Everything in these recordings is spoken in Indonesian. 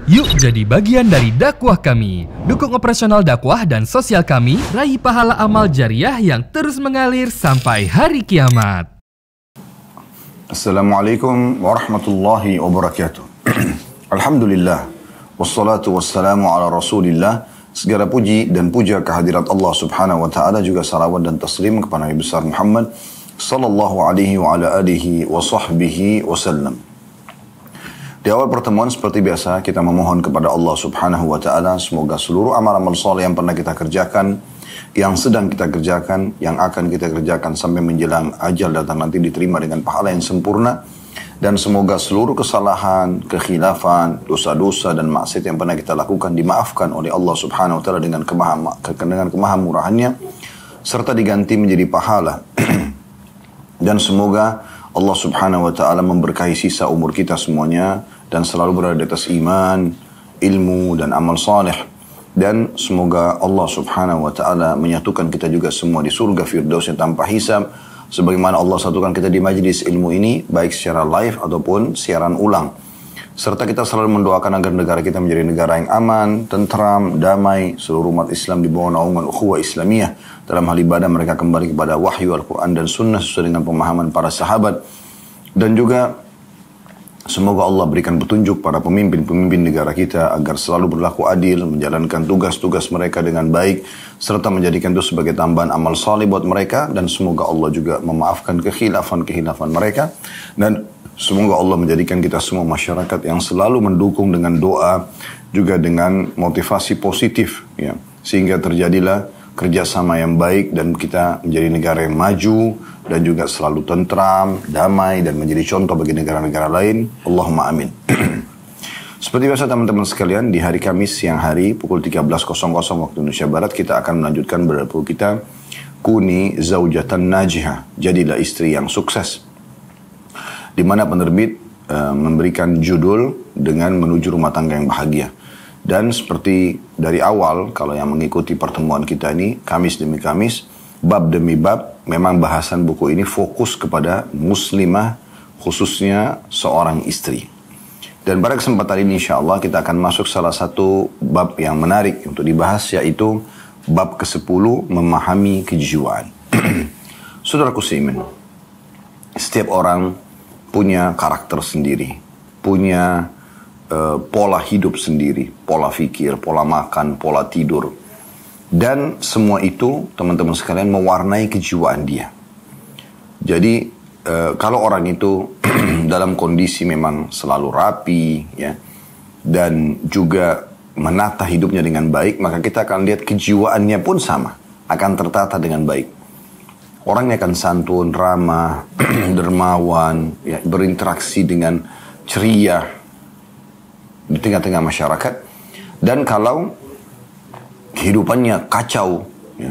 Yuk jadi bagian dari dakwah kami. Dukung operasional dakwah dan sosial kami, raih pahala amal jariah yang terus mengalir sampai hari kiamat. Assalamualaikum warahmatullahi wabarakatuh. Alhamdulillah, wassalatu wassalamu ala rasulillah. Segala puji dan puja kehadirat Allah subhanahu wa ta'ala, juga salawat dan taslim kepada Nabi besar Muhammad sallallahu alaihi wa ala alihi wa sahbihi wasallam. Di awal pertemuan seperti biasa kita memohon kepada Allah subhanahu wa ta'ala semoga seluruh amal-amal soleh yang pernah kita kerjakan, yang sedang kita kerjakan, yang akan kita kerjakan sampai menjelang ajal datang nanti diterima dengan pahala yang sempurna. Dan semoga seluruh kesalahan, kekhilafan, dosa-dosa dan maksiat yang pernah kita lakukan dimaafkan oleh Allah subhanahu wa ta'ala dengan kemahamurahannya, serta diganti menjadi pahala. Dan semoga Allah subhanahu wa ta'ala memberkahi sisa umur kita semuanya dan selalu berada di atas iman, ilmu dan amal saleh. Dan semoga Allah subhanahu wa ta'ala menyatukan kita juga semua di surga Firdaus yang tanpa hisab, sebagaimana Allah satukan kita di majlis ilmu ini baik secara live ataupun siaran ulang. Serta kita selalu mendoakan agar negara kita menjadi negara yang aman, tentram, damai, seluruh umat Islam di bawah naungan ukhuwah Islamiyah. Dalam hal ibadah mereka kembali kepada wahyu Al-Quran dan Sunnah sesuai dengan pemahaman para sahabat. Dan juga semoga Allah berikan petunjuk para pemimpin-pemimpin negara kita agar selalu berlaku adil, menjalankan tugas-tugas mereka dengan baik, serta menjadikan itu sebagai tambahan amal saleh buat mereka. Dan semoga Allah juga memaafkan kekhilafan-kekhilafan mereka. Dan semoga Allah menjadikan kita semua masyarakat yang selalu mendukung dengan doa, juga dengan motivasi positif, ya, sehingga terjadilah kerjasama yang baik dan kita menjadi negara yang maju dan juga selalu tentram, damai dan menjadi contoh bagi negara-negara lain. Allahumma amin. Seperti biasa teman-teman sekalian, di hari Kamis siang hari pukul 13.00 waktu Indonesia Barat kita akan melanjutkan berbuku kita Kuni Zaujatan Najihah, jadilah istri yang sukses, di mana penerbit memberikan judul dengan menuju rumah tangga yang bahagia. Dan seperti dari awal, kalau yang mengikuti pertemuan kita ini, Kamis demi Kamis, bab demi bab, memang bahasan buku ini fokus kepada muslimah, khususnya seorang istri. Dan pada kesempatan ini insya Allah kita akan masuk salah satu bab yang menarik untuk dibahas, yaitu bab ke-10, memahami kejiwaan. Saudaraku seiman, setiap orang punya karakter sendiri, punya pola hidup sendiri, pola fikir, pola makan, pola tidur. Dan semua itu teman-teman sekalian mewarnai kejiwaan dia. Jadi kalau orang itu dalam kondisi memang selalu rapi, ya, dan juga menata hidupnya dengan baik, maka kita akan lihat kejiwaannya pun sama, akan tertata dengan baik. Orangnya akan santun, ramah, dermawan, ya, berinteraksi dengan ceria di tengah-tengah masyarakat. Dan kalau kehidupannya kacau, ya,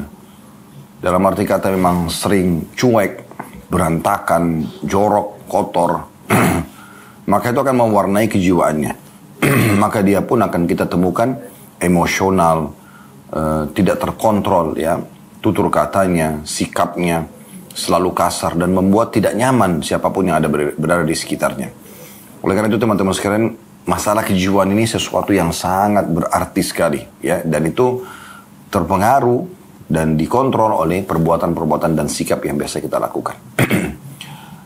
dalam arti kata memang sering cuek, berantakan, jorok, kotor, maka itu akan mewarnai kejiwaannya. Maka dia pun akan kita temukan emosional, tidak terkontrol, ya, tutur katanya, sikapnya selalu kasar dan membuat tidak nyaman siapapun yang ada berada di sekitarnya. Oleh karena itu teman-teman sekalian, masalah kejiwaan ini sesuatu yang sangat berarti sekali, ya, dan itu terpengaruh dan dikontrol oleh perbuatan-perbuatan dan sikap yang biasa kita lakukan.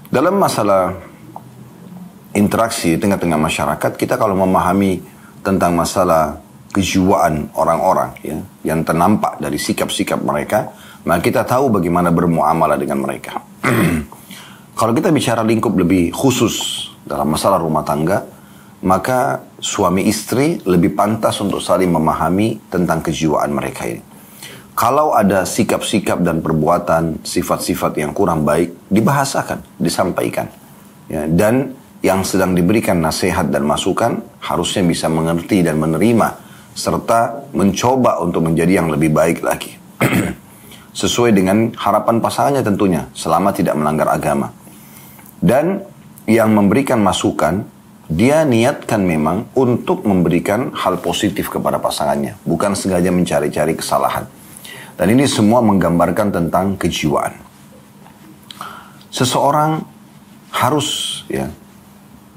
Dalam masalah interaksi di tengah-tengah masyarakat, kita kalau memahami tentang masalah kejiwaan orang-orang, ya, yang ternampak dari sikap-sikap mereka, maka kita tahu bagaimana bermuamalah dengan mereka. Kalau kita bicara lingkup lebih khusus dalam masalah rumah tangga, maka suami istri lebih pantas untuk saling memahami tentang kejiwaan mereka ini. Kalau ada sikap-sikap dan perbuatan, sifat-sifat yang kurang baik, dibahasakan, disampaikan, ya, dan yang sedang diberikan nasihat dan masukan harusnya bisa mengerti dan menerima, serta mencoba untuk menjadi yang lebih baik lagi. Sesuai dengan harapan pasangannya tentunya, selama tidak melanggar agama. Dan yang memberikan masukan, dia niatkan memang untuk memberikan hal positif kepada pasangannya, bukan sengaja mencari-cari kesalahan. Dan ini semua menggambarkan tentang kejiwaan. Seseorang harus, ya,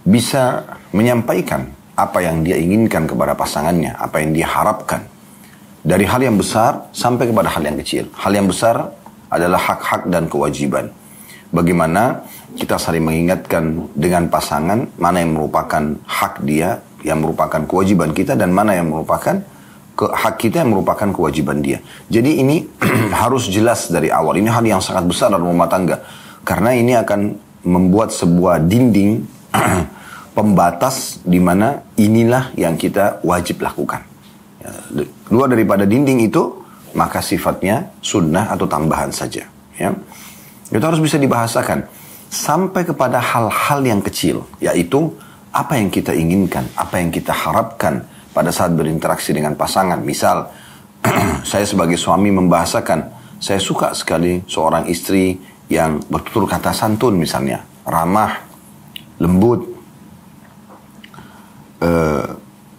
bisa menyampaikan apa yang dia inginkan kepada pasangannya, apa yang dia harapkan. Dari hal yang besar sampai kepada hal yang kecil. Hal yang besar adalah hak-hak dan kewajiban. Bagaimana kita saling mengingatkan dengan pasangan mana yang merupakan hak dia, yang merupakan kewajiban kita, dan mana yang merupakan hak kita yang merupakan kewajiban dia. Jadi ini harus jelas dari awal. Ini hal yang sangat besar dalam rumah tangga. Karena ini akan membuat sebuah dinding pembatas di mana inilah yang kita wajib lakukan. Ya, keluar daripada dinding itu, maka sifatnya sunnah atau tambahan saja. Ya. Itu harus bisa dibahasakan. Sampai kepada hal-hal yang kecil, yaitu apa yang kita inginkan, apa yang kita harapkan pada saat berinteraksi dengan pasangan. Misal, saya sebagai suami membahasakan, saya suka sekali seorang istri yang bertutur kata santun misalnya, ramah, lembut.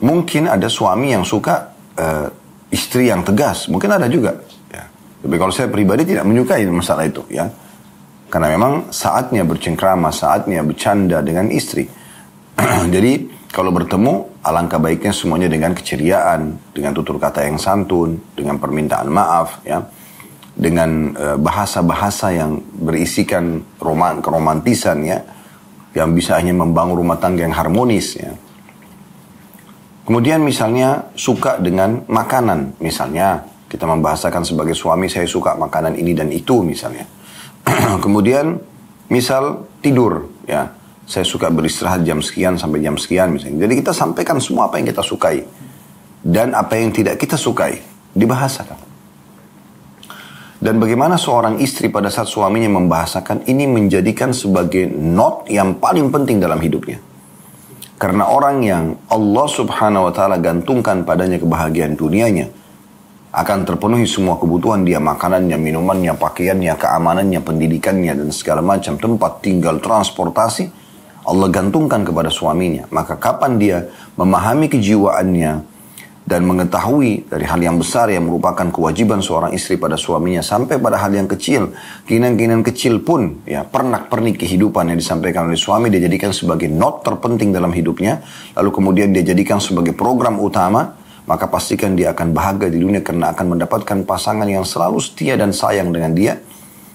Mungkin ada suami yang suka istri yang tegas, mungkin ada juga. Ya. Tapi kalau saya pribadi tidak menyukai masalah itu, ya. Karena memang saatnya bercengkrama, saatnya bercanda dengan istri. Jadi kalau bertemu, alangkah baiknya semuanya dengan keceriaan, dengan tutur kata yang santun, dengan permintaan maaf, ya, dengan bahasa-bahasa yang berisikan keromantisan, ya, yang bisa hanya membangun rumah tangga yang harmonis, ya. Kemudian misalnya suka dengan makanan, misalnya kita membahasakan sebagai suami, saya suka makanan ini dan itu misalnya. Kemudian misal tidur, ya. Saya suka beristirahat jam sekian sampai jam sekian misalnya. Jadi kita sampaikan semua apa yang kita sukai. Dan apa yang tidak kita sukai. Dibahasakan. Dan bagaimana seorang istri pada saat suaminya membahasakan ini menjadikan sebagai not yang paling penting dalam hidupnya. Karena orang yang Allah subhanahu wa ta'ala gantungkan padanya kebahagiaan dunianya, akan terpenuhi semua kebutuhan dia, makanannya, minumannya, pakaiannya, keamanannya, pendidikannya, dan segala macam tempat tinggal, transportasi, Allah gantungkan kepada suaminya. Maka kapan dia memahami kejiwaannya dan mengetahui dari hal yang besar yang merupakan kewajiban seorang istri pada suaminya sampai pada hal yang kecil, keinginan-keinginan kecil pun, ya, pernak-pernik kehidupan yang disampaikan oleh suami dia jadikan sebagai not terpenting dalam hidupnya, lalu kemudian dia jadikan sebagai program utama, maka pastikan dia akan bahagia di dunia karena akan mendapatkan pasangan yang selalu setia dan sayang dengan dia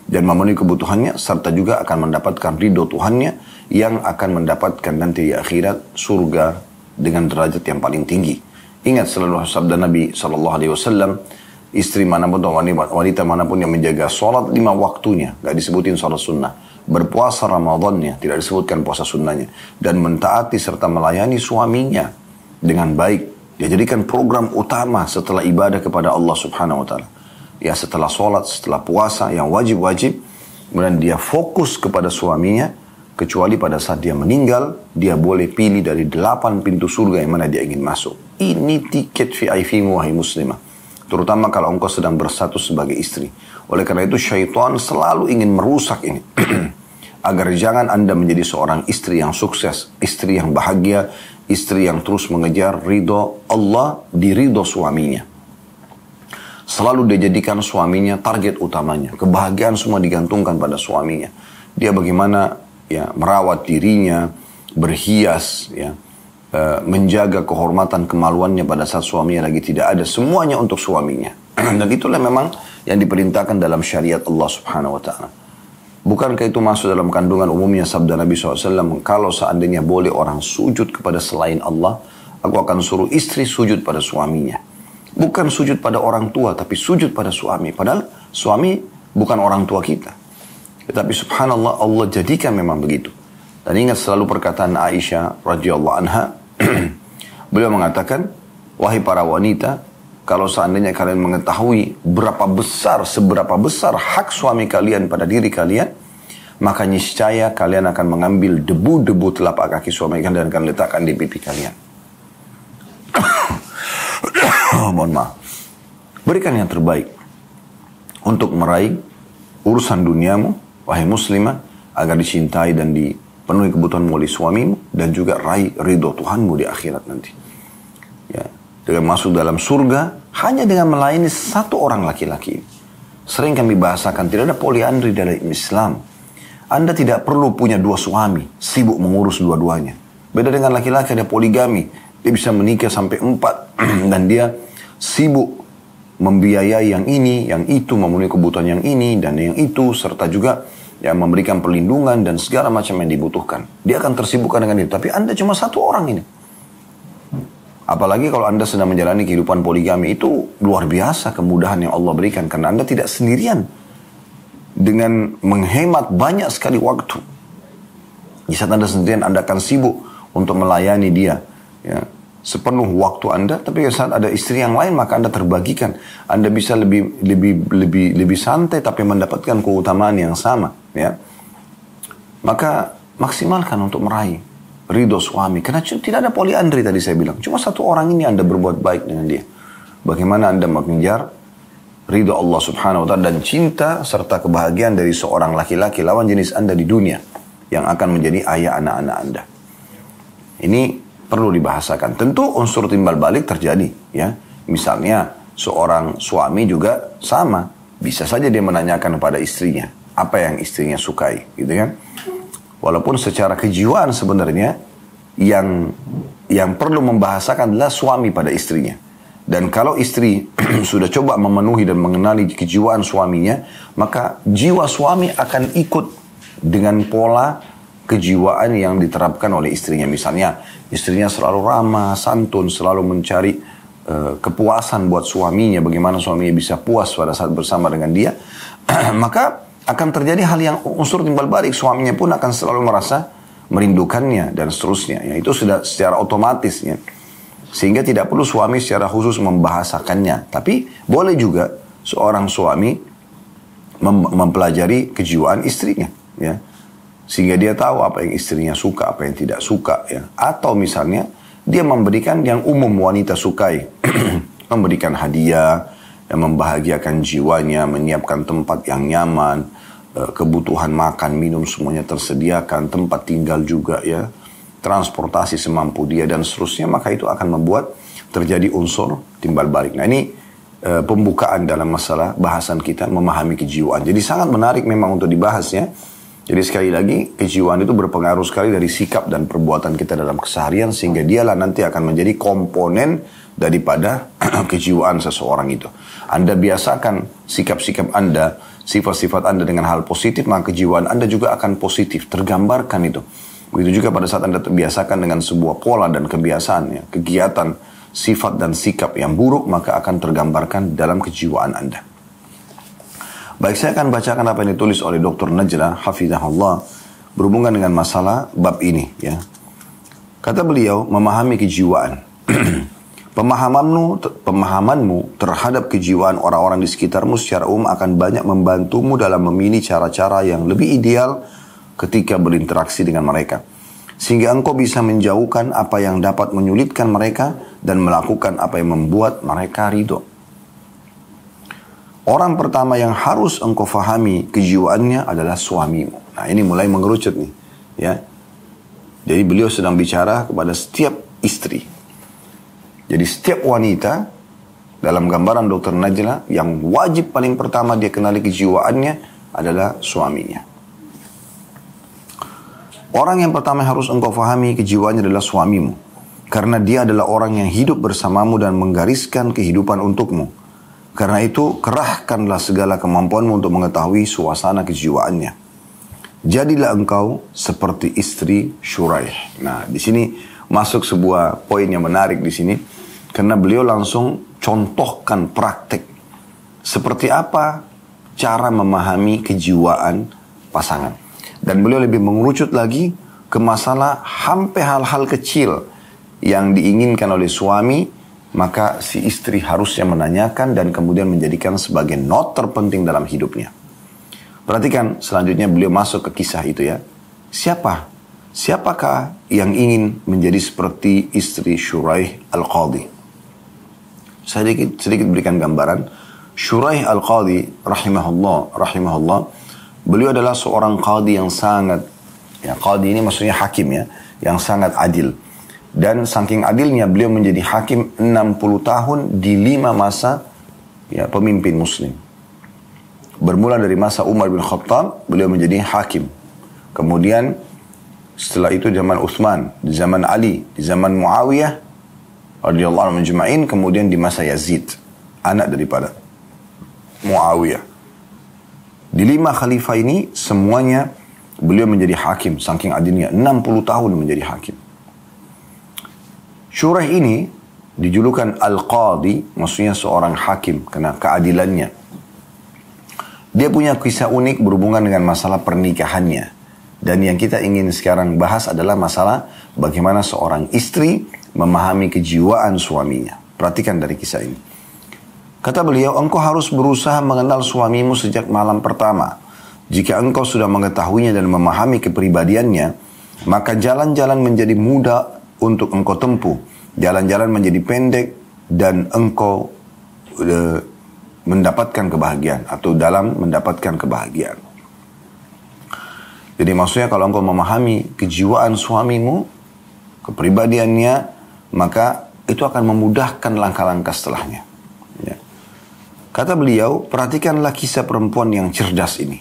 dan memenuhi kebutuhannya, serta juga akan mendapatkan ridho Tuhannya yang akan mendapatkan nanti di akhirat surga dengan derajat yang paling tinggi. Ingat selalu sabda Nabi SAW, istri manapun atau wanita manapun yang menjaga sholat 5 waktunya, gak disebutin sholat sunnah, berpuasa Ramadannya, tidak disebutkan puasa sunnahnya, dan mentaati serta melayani suaminya dengan baik, dia jadikan program utama setelah ibadah kepada Allah subhanahu wa ta'ala. Ya, setelah sholat, setelah puasa yang wajib-wajib, kemudian dia fokus kepada suaminya, kecuali pada saat dia meninggal, dia boleh pilih dari 8 pintu surga yang mana dia ingin masuk. Ini tiket VIP-mu, wahai muslimah. Terutama kalau engkau sedang berstatus sebagai istri. Oleh karena itu syaitan selalu ingin merusak ini. Agar jangan Anda menjadi seorang istri yang sukses, istri yang bahagia, istri yang terus mengejar ridho Allah di ridho suaminya. Selalu dia jadikan suaminya target utamanya. Kebahagiaan semua digantungkan pada suaminya. Dia bagaimana, ya, merawat dirinya, berhias, ya, menjaga kehormatan kemaluannya pada saat suaminya lagi tidak ada, semuanya untuk suaminya. Dan itulah memang yang diperintahkan dalam syariat Allah subhanahu wa ta'ala. Bukankah itu masuk dalam kandungan umumnya sabda Nabi SAW, kalau seandainya boleh orang sujud kepada selain Allah, aku akan suruh istri sujud pada suaminya. Bukan sujud pada orang tua, tapi sujud pada suami. Padahal suami bukan orang tua kita. Tetapi subhanallah, Allah jadikan memang begitu. Dan ingat selalu perkataan Aisyah radhiyallahu anha. Beliau mengatakan, wahai para wanita, kalau seandainya kalian mengetahui seberapa besar hak suami kalian pada diri kalian, maka niscaya kalian akan mengambil debu-debu telapak kaki suami kalian dan akan letakkan di pipi kalian. Mohon maaf. Berikan yang terbaik untuk meraih urusan duniamu, wahai muslimah, agar dicintai dan dipenuhi kebutuhanmu oleh suamimu, dan juga raih ridho Tuhanmu di akhirat nanti. Ya, dengan masuk dalam surga hanya dengan melayani satu orang laki-laki. Sering kami bahasakan, tidak ada poliandri dalam Islam. Anda tidak perlu punya 2 suami, sibuk mengurus dua-duanya. Beda dengan laki-laki ada poligami. Dia bisa menikah sampai 4 dan dia sibuk membiayai yang ini, yang itu, memenuhi kebutuhan yang ini dan yang itu, serta juga ya memberikan perlindungan dan segala macam yang dibutuhkan. Dia akan tersibukkan dengan itu. Tapi Anda cuma satu orang ini. Apalagi kalau Anda sedang menjalani kehidupan poligami, itu luar biasa kemudahan yang Allah berikan. Karena Anda tidak sendirian. Dengan menghemat banyak sekali waktu. Di saat Anda sendirian, Anda akan sibuk untuk melayani dia. Ya, sepenuh waktu Anda, tapi saat ada istri yang lain maka Anda terbagikan. Anda bisa lebih santai tapi mendapatkan keutamaan yang sama, ya. Maka maksimalkan untuk meraih ridho suami. Karena tidak ada poliandri tadi saya bilang. Cuma satu orang ini Anda berbuat baik dengan dia. Bagaimana Anda mengejar ridho Allah Subhanahu wa taala dan cinta serta kebahagiaan dari seorang laki-laki lawan jenis Anda di dunia yang akan menjadi ayah anak-anak Anda. Ini perlu dibahasakan. Tentu unsur timbal balik terjadi, ya. Misalnya seorang suami juga sama, bisa saja dia menanyakan kepada istrinya apa yang istrinya sukai, gitu kan? Walaupun secara kejiwaan sebenarnya yang perlu membahasakan adalah suami pada istrinya. Dan kalau istri sudah coba memenuhi dan mengenali kejiwaan suaminya, maka jiwa suami akan ikut dengan pola kejiwaan yang diterapkan oleh istrinya. Misalnya, istrinya selalu ramah, santun, selalu mencari kepuasan buat suaminya, bagaimana suaminya bisa puas pada saat bersama dengan dia, maka akan terjadi hal yang unsur timbal balik. Suaminya pun akan selalu merasa merindukannya dan seterusnya. Ya, itu sudah secara otomatis, ya. Sehingga tidak perlu suami secara khusus membahasakannya. Tapi boleh juga seorang suami mempelajari kejiwaan istrinya, ya. Sehingga dia tahu apa yang istrinya suka, apa yang tidak suka, ya. Atau misalnya dia memberikan yang umum wanita sukai, memberikan hadiah yang membahagiakan jiwanya, menyiapkan tempat yang nyaman, kebutuhan makan, minum semuanya tersediakan, tempat tinggal juga, ya, transportasi semampu dia dan seterusnya, maka itu akan membuat terjadi unsur timbal balik. Nah, ini pembukaan dalam masalah bahasan kita memahami kejiwaan. Jadi sangat menarik memang untuk dibahasnya. Jadi sekali lagi, kejiwaan itu berpengaruh sekali dari sikap dan perbuatan kita dalam keseharian, sehingga dialah nanti akan menjadi komponen daripada kejiwaan seseorang itu. Anda biasakan sikap-sikap Anda, sifat-sifat Anda dengan hal positif, maka kejiwaan Anda juga akan positif, tergambarkan itu. Begitu juga pada saat Anda terbiasakan dengan sebuah pola dan kebiasaan, ya, kegiatan, sifat dan sikap yang buruk, maka akan tergambarkan dalam kejiwaan Anda. Baik, saya akan bacakan apa yang ditulis oleh Dr. Najla Hafizahullah berhubungan dengan masalah bab ini, ya. Kata beliau, memahami kejiwaan. Pemahamanmu terhadap kejiwaan orang-orang di sekitarmu secara umum akan banyak membantumu dalam memilih cara-cara yang lebih ideal ketika berinteraksi dengan mereka. Sehingga engkau bisa menjauhkan apa yang dapat menyulitkan mereka dan melakukan apa yang membuat mereka ridho. Orang pertama yang harus engkau fahami kejiwaannya adalah suamimu. Nah, ini mulai mengerucut nih, ya. Jadi beliau sedang bicara kepada setiap istri. Jadi setiap wanita dalam gambaran Dr. Najla yang wajib paling pertama dia kenali kejiwaannya adalah suaminya. Orang yang pertama harus engkau fahami kejiwaannya adalah suamimu. Karena dia adalah orang yang hidup bersamamu dan menggariskan kehidupan untukmu. Karena itu, kerahkanlah segala kemampuanmu untuk mengetahui suasana kejiwaannya. Jadilah engkau seperti istri Shuraih. Nah, di sini masuk sebuah poin yang menarik di sini. Karena beliau langsung contohkan praktek. Seperti apa cara memahami kejiwaan pasangan. Dan beliau lebih mengerucut lagi ke masalah hampir hal-hal kecil yang diinginkan oleh suami, maka si istri harusnya menanyakan dan kemudian menjadikan sebagai not terpenting dalam hidupnya. Perhatikan selanjutnya beliau masuk ke kisah itu, ya. Siapakah yang ingin menjadi seperti istri Shuraih Al-Qadhi? Saya sedikit berikan gambaran. Shuraih Al-Qadhi rahimahullah, beliau adalah seorang qadhi yang sangat, ya, qadhi ini maksudnya hakim, ya, yang sangat adil. Dan saking adilnya beliau menjadi hakim 60 tahun di 5 masa, ya, pemimpin muslim. Bermula dari masa Umar bin Khattab, beliau menjadi hakim. Kemudian setelah itu zaman Uthman, di zaman Ali, di zaman Muawiyah, radhiyallahu anhu majma'in, kemudian di masa Yazid, anak daripada Muawiyah. Di 5 khalifah ini semuanya beliau menjadi hakim, saking adilnya, 60 tahun menjadi hakim. Syuraih ini dijulukan Al-Qadi, maksudnya seorang hakim, karena keadilannya. Dia punya kisah unik berhubungan dengan masalah pernikahannya. Dan yang kita ingin sekarang bahas adalah masalah bagaimana seorang istri memahami kejiwaan suaminya. Perhatikan dari kisah ini. Kata beliau, engkau harus berusaha mengenal suamimu sejak malam pertama. Jika engkau sudah mengetahuinya dan memahami kepribadiannya, maka jalan-jalan menjadi mudah untuk engkau tempuh. Jalan-jalan menjadi pendek dan engkau mendapatkan kebahagiaan atau dalam mendapatkan kebahagiaan. Jadi maksudnya kalau engkau memahami kejiwaan suamimu, kepribadiannya, maka itu akan memudahkan langkah-langkah setelahnya. Ya. Kata beliau, perhatikanlah kisah perempuan yang cerdas ini.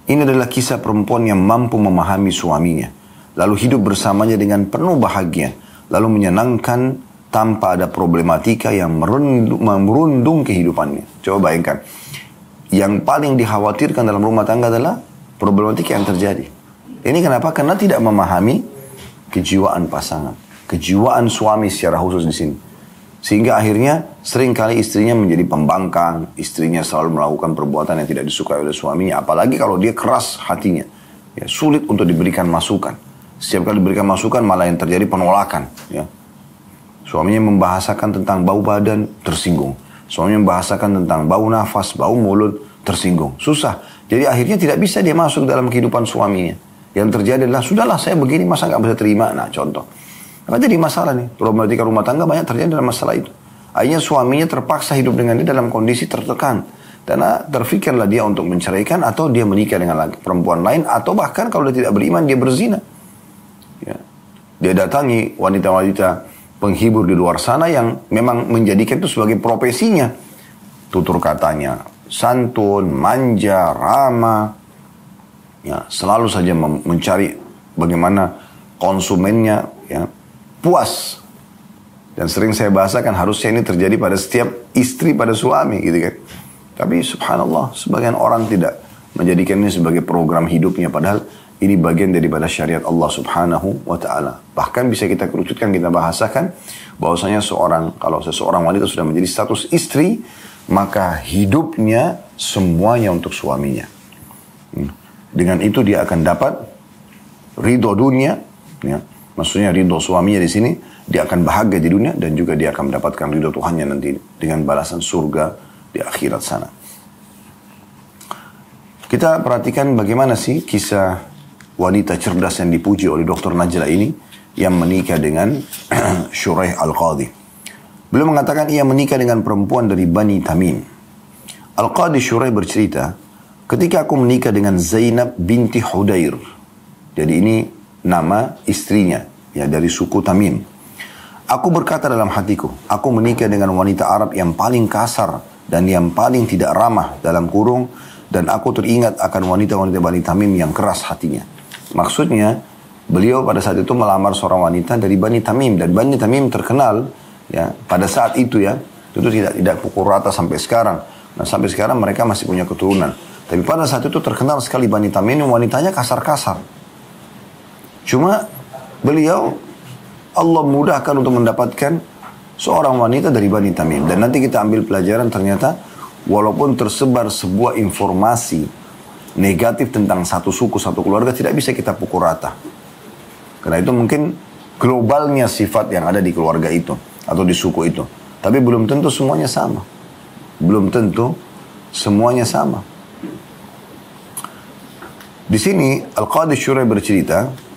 Ini adalah kisah perempuan yang mampu memahami suaminya, lalu hidup bersamanya dengan penuh bahagia, lalu menyenangkan tanpa ada problematika yang merundung kehidupannya. Coba bayangkan, yang paling dikhawatirkan dalam rumah tangga adalah problematika yang terjadi. Ini kenapa? Karena tidak memahami kejiwaan pasangan, kejiwaan suami secara khusus di sini. Sehingga akhirnya seringkali istrinya menjadi pembangkang, istrinya selalu melakukan perbuatan yang tidak disukai oleh suaminya, apalagi kalau dia keras hatinya. Ya, sulit untuk diberikan masukan. Setiap kali diberikan masukan malah yang terjadi penolakan. Ya. Suaminya membahasakan tentang bau badan, tersinggung. Suaminya membahasakan tentang bau nafas, bau mulut, tersinggung. Susah. Jadi akhirnya tidak bisa dia masuk dalam kehidupan suaminya. Yang terjadi adalah, sudahlah saya begini, masa nggak bisa terima? Nah, contoh. Maka jadi masalah nih, problematika rumah tangga banyak terjadi dalam masalah itu. Akhirnya suaminya terpaksa hidup dengan dia dalam kondisi tertekan. Karena terfikirlah dia untuk menceraikan atau dia menikah dengan perempuan lain. Atau bahkan kalau dia tidak beriman, dia berzina. Ya. Dia datangi wanita-wanita penghibur di luar sana yang memang menjadikan itu sebagai profesinya. Tutur katanya santun, manja, ramah. Ya, selalu saja mencari bagaimana konsumennya ya, puas. Dan sering saya bahasakan harusnya ini terjadi pada setiap istri pada suami gitu kan. Tapi subhanallah sebagian orang tidak menjadikan ini sebagai program hidupnya, padahal ini bagian daripada syariat Allah subhanahu wa ta'ala. Bahkan bisa kita kerucutkan, kita bahasakan bahwasanya kalau seseorang wanita sudah menjadi status istri, maka hidupnya semuanya untuk suaminya. Dengan itu dia akan dapat ridho dunia, ya. Maksudnya ridho suaminya di sini, dia akan bahagia di dunia dan juga dia akan mendapatkan ridho Tuhannya nanti dengan balasan surga di akhirat sana. Kita perhatikan bagaimana sih kisah wanita cerdas yang dipuji oleh Dr. Najla ini yang menikah dengan Syuraih Al-Qadi. Beliau mengatakan ia menikah dengan perempuan dari Bani Tamim. Al-Qadi Syuraih bercerita, ketika aku menikah dengan Zainab binti Hudair. Jadi ini nama istrinya, ya dari suku Tamim. Aku berkata dalam hatiku, aku menikah dengan wanita Arab yang paling kasar dan yang paling tidak ramah dalam kurung, dan aku teringat akan wanita-wanita Bani Tamim yang keras hatinya. Maksudnya, beliau pada saat itu melamar seorang wanita dari Bani Tamim, dan Bani Tamim terkenal ya pada saat itu ya, itu tidak pukul rata sampai sekarang. Nah, sampai sekarang mereka masih punya keturunan. Tapi pada saat itu terkenal sekali Bani Tamim, wanitanya kasar-kasar. Cuma beliau Allah mudahkan untuk mendapatkan seorang wanita dari Bani Tamim. Dan nanti kita ambil pelajaran, ternyata walaupun tersebar sebuah informasi negatif tentang satu suku, satu keluarga, tidak bisa kita pukul rata. Karena itu mungkin globalnya sifat yang ada di keluarga itu atau di suku itu. Tapi belum tentu semuanya sama. Belum tentu semuanya sama. Di sini Al-Qadi Syuraih bercerita,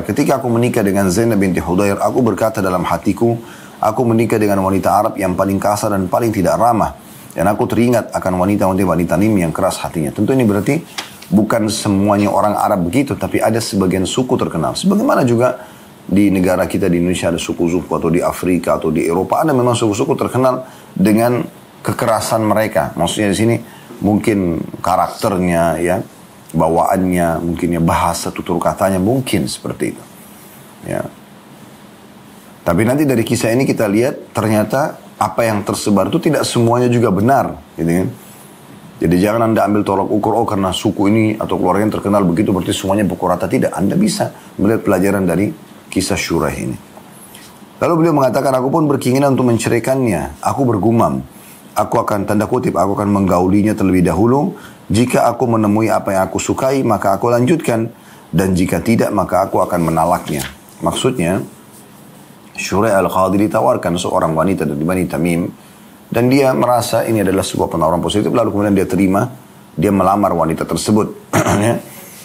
ketika aku menikah dengan Zainab binti Hudair, aku berkata dalam hatiku, aku menikah dengan wanita Arab yang paling kasar dan paling tidak ramah. Dan aku teringat akan wanita-wanita Tamim yang keras hatinya. Tentu ini berarti bukan semuanya orang Arab begitu, tapi ada sebagian suku terkenal. Sebagaimana juga di negara kita di Indonesia ada suku-suku, atau di Afrika atau di Eropa ada memang suku-suku terkenal dengan kekerasan mereka. Maksudnya di sini mungkin karakternya ya, bawaannya, mungkin ya bahasa tutur katanya mungkin seperti itu. Ya. Tapi nanti dari kisah ini kita lihat ternyata apa yang tersebar itu tidak semuanya juga benar, gitu kan? Jadi jangan Anda ambil tolak ukur, oh karena suku ini atau keluarga yang terkenal begitu berarti semuanya pukul rata. Tidak, Anda bisa melihat pelajaran dari kisah Shuraih ini. Lalu beliau mengatakan, aku pun berkeinginan untuk menceraikannya. Aku bergumam, aku akan, tanda kutip, aku akan menggaulinya terlebih dahulu. Jika aku menemui apa yang aku sukai, maka aku lanjutkan. Dan jika tidak, maka aku akan menalaknya. Maksudnya, Shuraih Al-Qadhi ditawarkan seorang wanita dari Bani Tamim. Dan dia merasa ini adalah sebuah penawaran positif. Lalu kemudian dia terima, dia melamar wanita tersebut.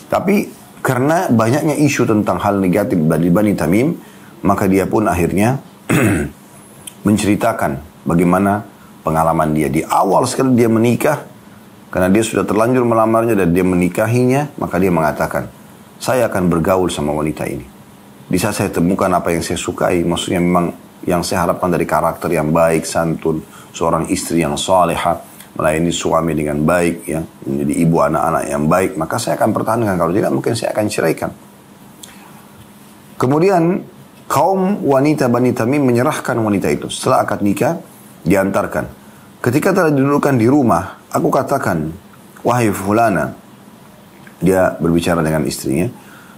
Tapi karena banyaknya isu tentang hal negatif dari Bani Tamim, maka dia pun akhirnya menceritakan bagaimana pengalaman dia. Di awal sekali dia menikah, karena dia sudah terlanjur melamarnya dan dia menikahinya, maka dia mengatakan, saya akan bergaul sama wanita ini. Di saat saya temukan apa yang saya sukai, maksudnya memang yang saya harapkan dari karakter yang baik, santun, seorang istri yang salehah, melayani suami dengan baik, ya, menjadi ibu anak-anak yang baik, maka saya akan pertahankan. Kalau tidak, mungkin saya akan ceraikan. Kemudian kaum wanita Bani Tamim menyerahkan wanita itu. Setelah akad nikah, diantarkan. Ketika telah didudukkan di rumah, aku katakan, wahai fulana, dia berbicara dengan istrinya,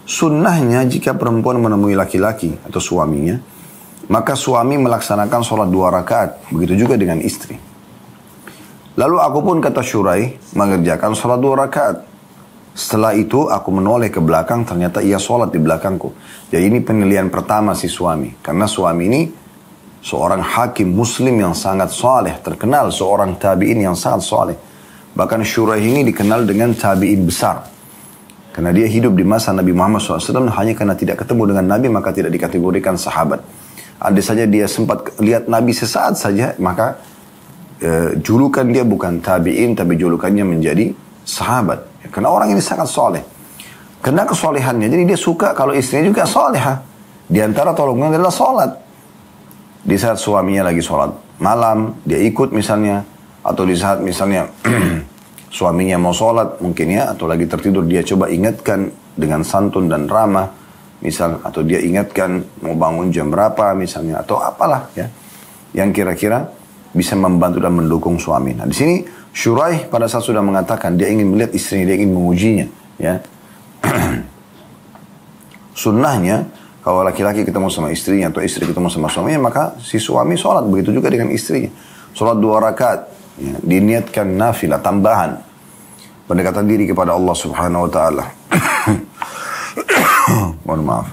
sunnahnya jika perempuan menemui laki-laki atau suaminya, maka suami melaksanakan sholat 2 rakaat. Begitu juga dengan istri. Lalu aku pun, kata Shuraih, mengerjakan sholat 2 rakaat. Setelah itu aku menoleh ke belakang, ternyata ia sholat di belakangku. Jadi ini penilaian pertama si suami. Karena suami ini seorang hakim muslim yang sangat saleh, terkenal seorang tabi'in yang sangat saleh. Bahkan Shuraih ini dikenal dengan tabi'in besar. Karena dia hidup di masa Nabi Muhammad SAW, hanya karena tidak ketemu dengan Nabi maka tidak dikategorikan sahabat. Andai saja dia sempat lihat Nabi sesaat saja, maka julukan dia bukan tabi'in, tapi julukannya menjadi sahabat. Ya, karena orang ini sangat soleh. Karena kesolehannya, jadi dia suka kalau istrinya juga solehah. Di antara tolongan adalah sholat. Di saat suaminya lagi sholat malam, dia ikut misalnya. Atau di saat misalnya suaminya mau sholat mungkin ya, atau lagi tertidur, dia coba ingatkan dengan santun dan ramah. Misal, atau dia ingatkan mau bangun jam berapa misalnya, atau apalah ya, yang kira-kira bisa membantu dan mendukung suami. Nah di sini Shuraih pada saat sudah mengatakan dia ingin melihat istrinya, dia ingin mengujinya, ya. Sunnahnya kalau laki-laki ketemu sama istrinya atau istri ketemu sama suaminya, maka si suami sholat. Begitu juga dengan istrinya, sholat 2 rakaat, ya, diniatkan nafilah tambahan, pendekatan diri kepada Allah Subhanahu Wa Taala. Mohon maaf.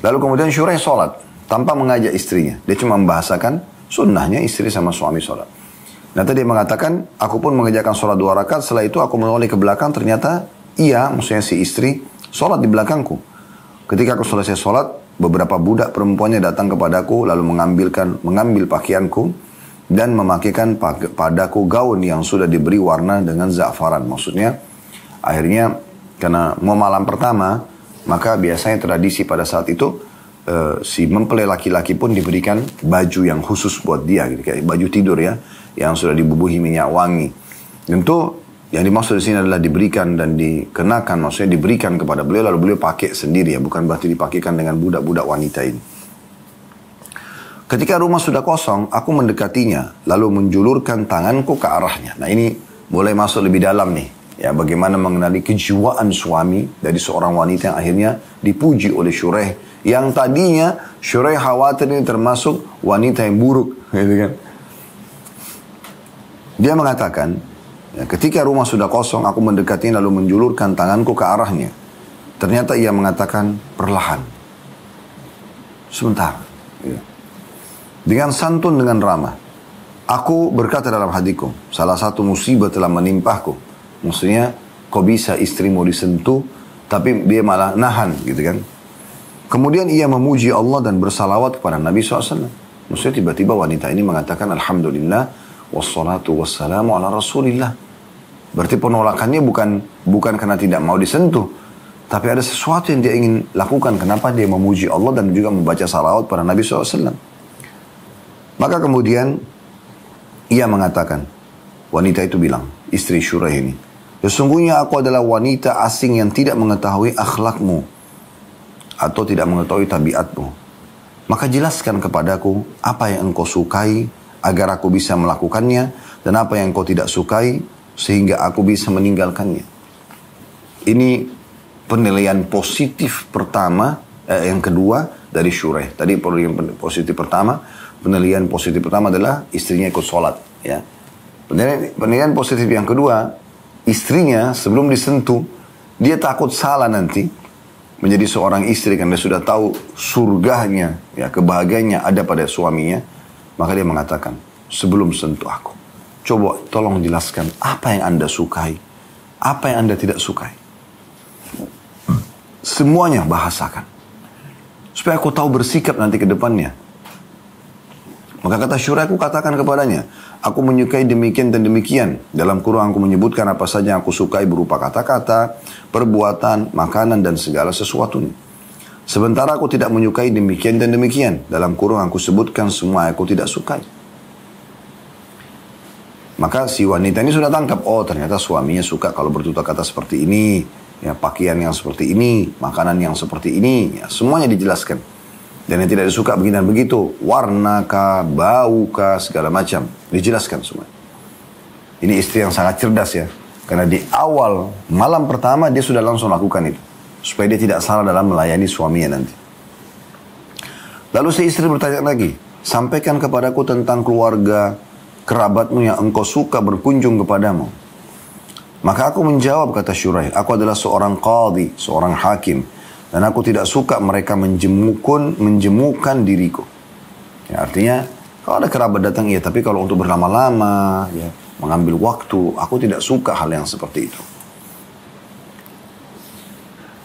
Lalu kemudian Shuraih sholat tanpa mengajak istrinya. Dia cuma membahasakan sunnahnya istri sama suami sholat. Nah tadi dia mengatakan, aku pun mengerjakan sholat 2 rakaat. Setelah itu aku menoleh ke belakang. Ternyata ia, maksudnya si istri, sholat di belakangku. Ketika aku selesai sholat, beberapa budak perempuannya datang kepadaku lalu mengambil pakaianku dan memakaikan padaku gaun yang sudah diberi warna dengan za'faran. Maksudnya akhirnya karena mau malam pertama, maka biasanya tradisi pada saat itu si mempelai laki-laki pun diberikan baju yang khusus buat dia, gitu, kayak baju tidur ya, yang sudah dibubuhi minyak wangi. Tentu yang dimaksud di sini adalah diberikan dan dikenakan, maksudnya diberikan kepada beliau lalu beliau pakai sendiri ya, bukan berarti dipakaikan dengan budak-budak wanita ini. Ketika rumah sudah kosong, aku mendekatinya lalu menjulurkan tanganku ke arahnya. Nah ini mulai masuk lebih dalam nih. Ya, bagaimana mengenali kejiwaan suami dari seorang wanita yang akhirnya dipuji oleh Shuraih. Yang tadinya Shuraih khawatir ini termasuk wanita yang buruk. Gitu kan. Dia mengatakan, ya, ketika rumah sudah kosong, aku mendekatinya lalu menjulurkan tanganku ke arahnya. Ternyata ia mengatakan, perlahan. Sebentar. Ya. Dengan santun, dengan ramah. Aku berkata dalam hatiku, salah satu musibah telah menimpahku. Maksudnya, kok bisa istri mau disentuh, tapi dia malah nahan, gitu kan. Kemudian ia memuji Allah dan bersalawat kepada Nabi SAW. Maksudnya tiba-tiba wanita ini mengatakan, Alhamdulillah, wassalatu wassalamu ala Rasulillah. Berarti penolakannya bukan karena tidak mau disentuh, tapi ada sesuatu yang dia ingin lakukan. Kenapa dia memuji Allah dan juga membaca salawat pada Nabi SAW. Maka kemudian, ia mengatakan, wanita itu bilang, istri Shuraih ini, sesungguhnya aku adalah wanita asing yang tidak mengetahui akhlakmu atau tidak mengetahui tabiatmu. Maka jelaskan kepadaku apa yang engkau sukai agar aku bisa melakukannya, dan apa yang engkau tidak sukai sehingga aku bisa meninggalkannya. Ini penilaian positif pertama, yang kedua dari Shuraih. Tadi penilaian positif pertama adalah istrinya ikut sholat. Ya. Penilaian positif yang kedua, istrinya sebelum disentuh, dia takut salah nanti menjadi seorang istri karena dia sudah tahu surganya, ya, kebahagiaannya ada pada suaminya. Maka dia mengatakan, sebelum sentuh aku, coba tolong jelaskan apa yang Anda sukai, apa yang Anda tidak sukai. Semuanya bahasakan. Supaya aku tahu bersikap nanti ke depannya. Maka kata Shuraih, aku katakan kepadanya, aku menyukai demikian dan demikian. Dalam Quran aku menyebutkan apa saja yang aku sukai berupa kata-kata, perbuatan, makanan, dan segala sesuatunya. Sementara aku tidak menyukai demikian dan demikian. Dalam Quran aku sebutkan semua yang aku tidak sukai. Maka si wanita ini sudah tangkap, oh ternyata suaminya suka kalau bertutur kata seperti ini, ya, pakaian yang seperti ini, makanan yang seperti ini, ya, semuanya dijelaskan. Dan yang tidak disuka begini dan begitu, warna kah, bau kah, segala macam, dijelaskan semua. Ini istri yang sangat cerdas ya, karena di awal malam pertama dia sudah langsung lakukan itu, supaya dia tidak salah dalam melayani suaminya nanti. Lalu si istri bertanya lagi, sampaikan kepadaku tentang keluarga, kerabatmu yang engkau suka berkunjung kepadamu. Maka aku menjawab, kata Shuraih, aku adalah seorang qadhi, seorang hakim, dan aku tidak suka mereka menjemukan diriku. Ya, artinya, kalau ada kerabat datang, iya, tapi kalau untuk berlama-lama, ya, mengambil waktu, aku tidak suka hal yang seperti itu.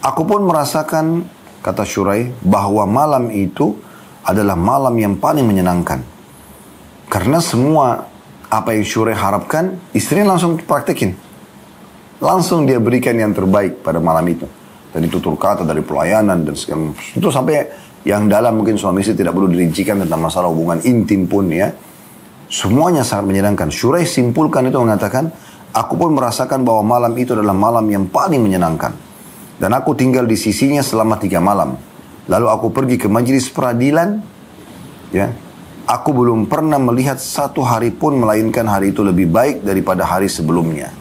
Aku pun merasakan, kata Shuraih, bahwa malam itu adalah malam yang paling menyenangkan. Karena semua apa yang Shuraih harapkan, istrinya langsung praktekin. Langsung dia berikan yang terbaik pada malam itu. Dari tutur kata, dari pelayanan, dan segala. Itu sampai yang dalam mungkin suami istri tidak perlu dirincikan tentang masalah hubungan intim pun ya. Semuanya sangat menyenangkan. Shuraih simpulkan itu mengatakan, aku pun merasakan bahwa malam itu adalah malam yang paling menyenangkan. Dan aku tinggal di sisinya selama 3 malam. Lalu aku pergi ke majelis peradilan, ya. Aku belum pernah melihat satu hari pun melainkan hari itu lebih baik daripada hari sebelumnya.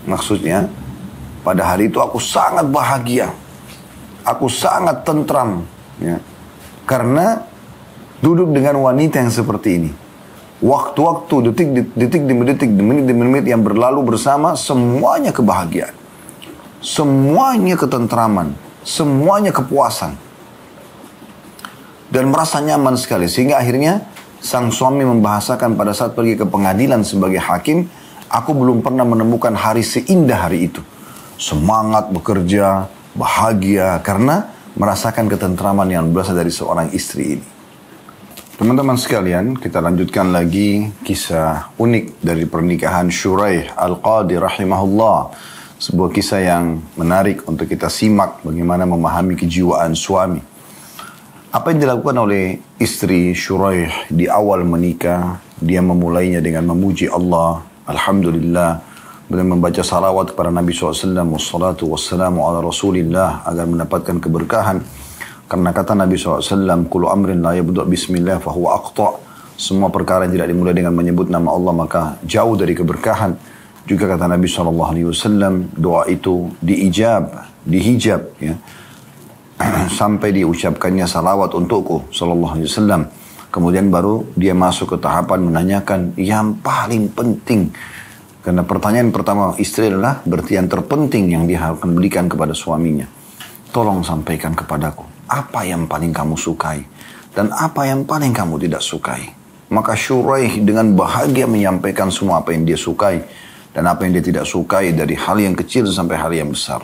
Maksudnya, pada hari itu aku sangat bahagia. Aku sangat tentram. Ya. Karena duduk dengan wanita yang seperti ini. Waktu-waktu, detik demi detik, menit demi menit yang berlalu bersama, semuanya kebahagiaan. Semuanya ketentraman. Semuanya kepuasan. Dan merasa nyaman sekali. Sehingga akhirnya sang suami membahasakan pada saat pergi ke pengadilan sebagai hakim, aku belum pernah menemukan hari seindah hari itu. Semangat bekerja, bahagia, karena merasakan ketentraman yang berasal dari seorang istri ini. Teman-teman sekalian, kita lanjutkan lagi kisah unik dari pernikahan Shuraih Al-Qadhi rahimahullah. Sebuah kisah yang menarik untuk kita simak bagaimana memahami kejiwaan suami. Apa yang dilakukan oleh istri Shuraih di awal menikah, dia memulainya dengan memuji Allah, Alhamdulillah, dan membaca salawat kepada Nabi SAW, wassalatu wassalamu ala Rasulillah, agar mendapatkan keberkahan. Karena kata Nabi SAW, kullu amrin la yabda' bismillah fahuwa aqta'. Semua perkara yang tidak dimulai dengan menyebut nama Allah, maka jauh dari keberkahan. Juga kata Nabi SAW, doa itu dihijab, ya. Sampai diucapkannya salawat untukku sallallahu alaihi wasallam. Kemudian baru dia masuk ke tahapan menanyakan yang paling penting. Karena pertanyaan pertama istri adalah berarti yang terpenting yang dia akan berikan kepada suaminya. Tolong sampaikan kepadaku apa yang paling kamu sukai dan apa yang paling kamu tidak sukai. Maka Shuraih dengan bahagia menyampaikan semua apa yang dia sukai dan apa yang dia tidak sukai, dari hal yang kecil sampai hal yang besar.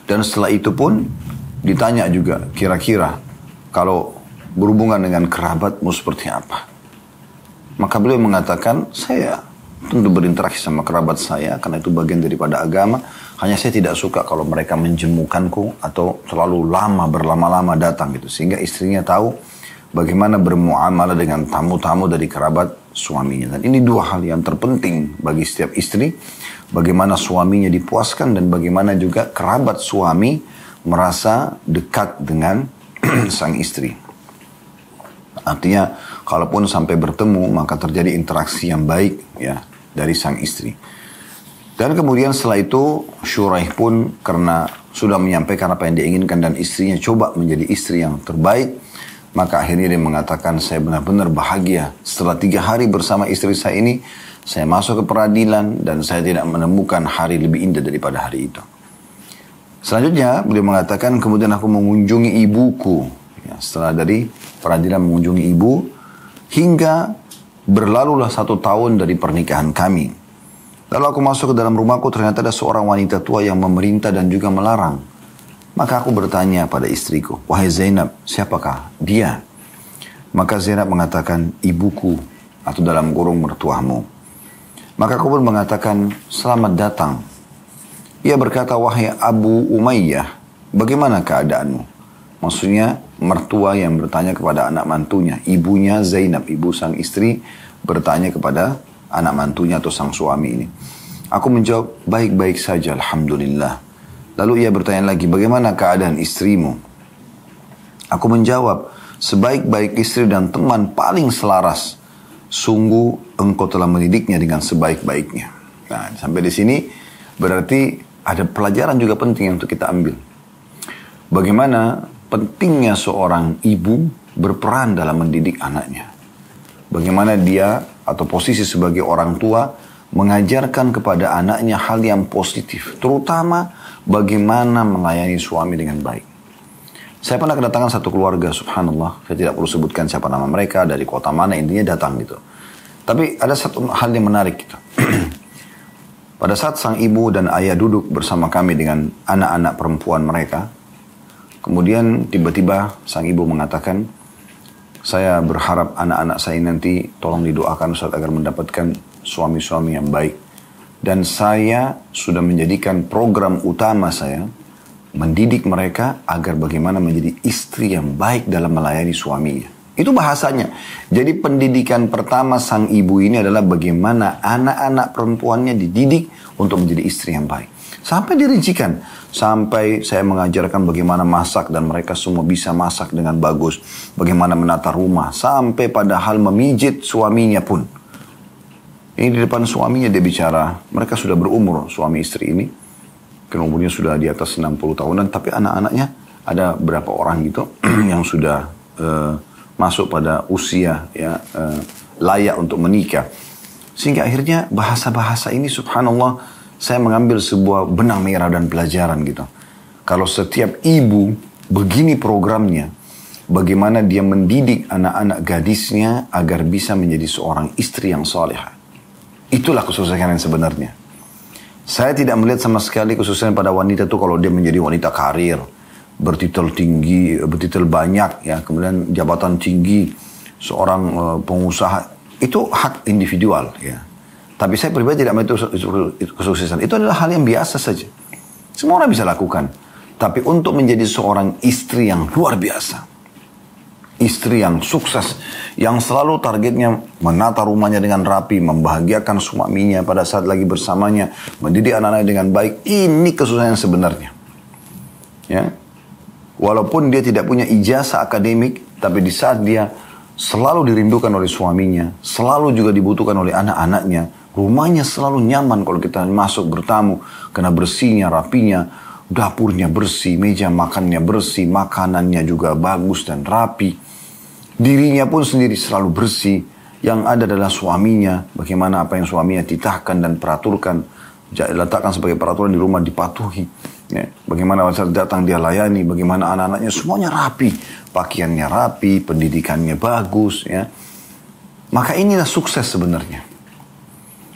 Dan setelah itu pun ditanya juga, kira-kira kalau berhubungan dengan kerabatmu seperti apa? Maka beliau mengatakan, saya tentu berinteraksi sama kerabat saya karena itu bagian daripada agama. Hanya saya tidak suka kalau mereka menjemukanku atau terlalu lama, berlama-lama datang gitu. Sehingga istrinya tahu bagaimana bermuamalah dengan tamu-tamu dari kerabat suaminya. Dan ini 2 hal yang terpenting bagi setiap istri. Bagaimana suaminya dipuaskan dan bagaimana juga kerabat suami merasa dekat dengan sang istri. Artinya, kalaupun sampai bertemu, maka terjadi interaksi yang baik ya dari sang istri. Dan kemudian setelah itu, Shuraih pun karena sudah menyampaikan apa yang dia inginkan dan istrinya coba menjadi istri yang terbaik, maka akhirnya dia mengatakan, saya benar-benar bahagia. Setelah 3 hari bersama istri saya ini, saya masuk ke peradilan dan saya tidak menemukan hari lebih indah daripada hari itu. Selanjutnya, beliau mengatakan, kemudian aku mengunjungi ibuku. Ya, setelah dari peradilan mengunjungi ibu, hingga berlalulah 1 tahun dari pernikahan kami. Lalu aku masuk ke dalam rumahku, ternyata ada seorang wanita tua yang memerintah dan juga melarang. Maka aku bertanya pada istriku, wahai Zainab, siapakah dia? Maka Zainab mengatakan, ibuku, atau dalam kurung mertuamu. Maka aku pun mengatakan, selamat datang. Ia berkata, wahai Abu Umayyah, bagaimana keadaanmu? Maksudnya, mertua yang bertanya kepada anak mantunya, ibunya Zainab, ibu sang istri, bertanya kepada anak mantunya atau sang suami ini. Aku menjawab, baik-baik saja, alhamdulillah. Lalu ia bertanya lagi, bagaimana keadaan istrimu? Aku menjawab, sebaik-baik istri dan teman paling selaras. Sungguh engkau telah mendidiknya dengan sebaik-baiknya. Nah, sampai di sini berarti ada pelajaran juga penting untuk kita ambil. Bagaimana pentingnya seorang ibu berperan dalam mendidik anaknya. Bagaimana dia atau posisi sebagai orang tua mengajarkan kepada anaknya hal yang positif. Terutama bagaimana melayani suami dengan baik. Saya pernah kedatangan satu keluarga, subhanallah. Saya tidak perlu sebutkan siapa nama mereka, dari kota mana, intinya datang gitu. Tapi ada satu hal yang menarik gitu. Pada saat sang ibu dan ayah duduk bersama kami dengan anak-anak perempuan mereka, kemudian tiba-tiba sang ibu mengatakan, saya berharap anak-anak saya nanti tolong didoakan Ustaz agar mendapatkan suami-suami yang baik. Dan saya sudah menjadikan program utama saya mendidik mereka agar bagaimana menjadi istri yang baik dalam melayani suaminya. Itu bahasanya. Jadi pendidikan pertama sang ibu ini adalah bagaimana anak-anak perempuannya dididik untuk menjadi istri yang baik. Sampai dirincikan. Sampai saya mengajarkan bagaimana masak dan mereka semua bisa masak dengan bagus. Bagaimana menata rumah. Sampai pada hal memijit suaminya pun. Ini di depan suaminya dia bicara. Mereka sudah berumur suami istri ini. Kan umurnya sudah di atas 60 tahunan. Tapi anak-anaknya ada berapa orang gitu yang sudah masuk pada usia ya layak untuk menikah. Sehingga akhirnya bahasa-bahasa ini subhanallah saya mengambil sebuah benang merah dan pelajaran gitu. Kalau setiap ibu begini programnya, bagaimana dia mendidik anak-anak gadisnya agar bisa menjadi seorang istri yang salihah. Itulah kesuksesan yang sebenarnya. Saya tidak melihat sama sekali kesuksesan pada wanita itu kalau dia menjadi wanita karir, bertitel tinggi, bertitel banyak, ya, kemudian jabatan tinggi, seorang pengusaha, itu hak individual, ya. Tapi saya pribadi tidak melihat itu kesuksesan. Itu adalah hal yang biasa saja. Semua orang bisa lakukan. Tapi untuk menjadi seorang istri yang luar biasa, istri yang sukses, yang selalu targetnya menata rumahnya dengan rapi, membahagiakan suaminya pada saat lagi bersamanya, mendidik anak-anaknya dengan baik, ini kesuksesan yang sebenarnya. Ya. Walaupun dia tidak punya ijazah akademik, tapi di saat dia selalu dirindukan oleh suaminya, selalu juga dibutuhkan oleh anak-anaknya, rumahnya selalu nyaman kalau kita masuk bertamu, karena bersihnya, rapinya, dapurnya bersih, meja makannya bersih, makanannya juga bagus dan rapi. Dirinya pun sendiri selalu bersih, yang ada adalah suaminya, bagaimana apa yang suaminya titahkan dan peraturkan, letakkan sebagai peraturan di rumah dipatuhi. Ya, bagaimana saat datang dia layani, bagaimana anak-anaknya semuanya rapi, pakaiannya rapi, pendidikannya bagus, ya. Maka inilah sukses sebenarnya.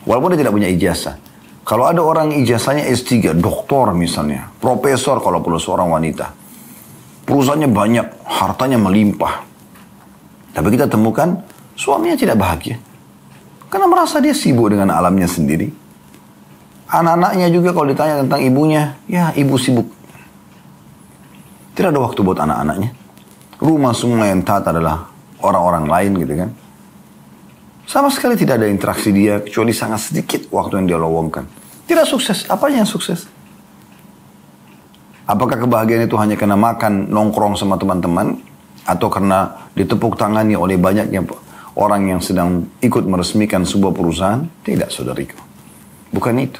Walaupun dia tidak punya ijazah. Kalau ada orang ijazahnya S3, doktor misalnya, profesor kalau perlu seorang wanita, perusahaannya banyak, hartanya melimpah, tapi kita temukan suaminya tidak bahagia, karena merasa dia sibuk dengan alamnya sendiri. Anak-anaknya juga kalau ditanya tentang ibunya, ya ibu sibuk. Tidak ada waktu buat anak-anaknya. Rumah semua yang tata adalah orang-orang lain gitu kan. Sama sekali tidak ada interaksi dia, kecuali sangat sedikit waktu yang dia lowongkan. Tidak sukses. Apa yang sukses? Apakah kebahagiaan itu hanya karena makan, nongkrong sama teman-teman, atau karena ditepuk tangani oleh banyaknya orang yang sedang ikut meresmikan sebuah perusahaan? Tidak, saudariku. Bukan itu.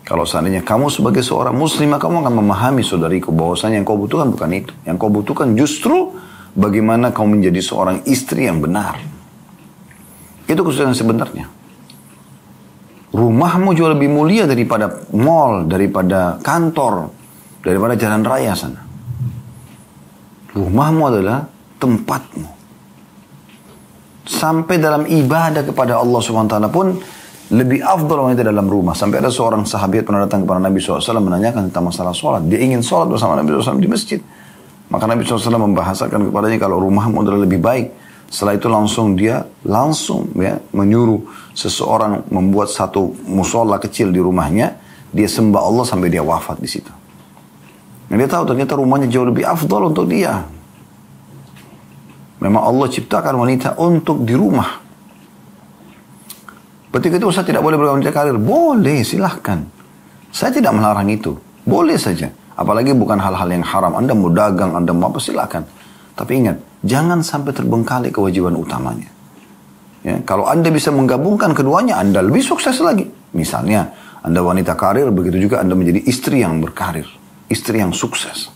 Kalau seandainya kamu sebagai seorang muslimah, kamu akan memahami, saudariku, bahwasanya yang kau butuhkan bukan itu. Yang kau butuhkan justru bagaimana kau menjadi seorang istri yang benar. Itu kesulitan sebenarnya. Rumahmu jauh lebih mulia daripada mall, daripada kantor, daripada jalan raya sana. Rumahmu adalah tempatmu. Sampai dalam ibadah kepada Allah SWT pun lebih afdal wanita dalam rumah. Sampai ada seorang sahabat pernah datang kepada Nabi SAW menanyakan tentang masalah sholat. Dia ingin sholat bersama Nabi SAW di masjid. Maka Nabi SAW membahasakan kepadanya kalau rumahmu adalah lebih baik. Setelah itu dia langsung menyuruh seseorang membuat satu musola kecil di rumahnya. Dia sembah Allah sampai dia wafat di situ. Dan dia tahu ternyata rumahnya jauh lebih afdal untuk dia. Memang Allah ciptakan wanita untuk di rumah. Ketika itu Ustaz tidak boleh berwanita karir. Boleh, silahkan. Saya tidak melarang itu. Boleh saja. Apalagi bukan hal-hal yang haram. Anda mau dagang, Anda mau apa, silahkan. Tapi ingat, jangan sampai terbengkalai kewajiban utamanya. Ya, kalau Anda bisa menggabungkan keduanya, Anda lebih sukses lagi. Misalnya, Anda wanita karir, begitu juga Anda menjadi istri yang berkarir. Istri yang sukses.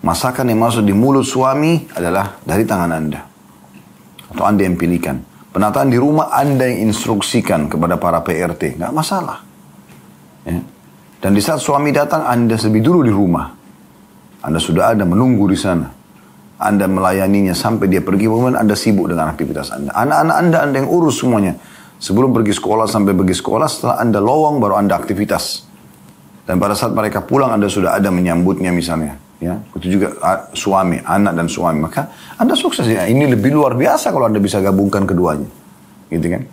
Masakan yang masuk di mulut suami adalah dari tangan Anda. Atau Anda yang pilihkan. Penataan di rumah Anda yang instruksikan kepada para PRT. Nggak masalah. Ya. Dan di saat suami datang, Anda lebih dulu di rumah. Anda sudah ada menunggu di sana. Anda melayaninya sampai dia pergi. Kemudian Anda sibuk dengan aktivitas Anda. Anak-anak Anda yang urus semuanya. Sebelum pergi sekolah sampai pergi sekolah. Setelah Anda lowong baru Anda aktivitas. Dan pada saat mereka pulang Anda sudah ada menyambutnya misalnya. Ya, itu juga suami, anak dan suami. Maka Anda sukses ya. Ini lebih luar biasa kalau Anda bisa gabungkan keduanya. Gitu kan.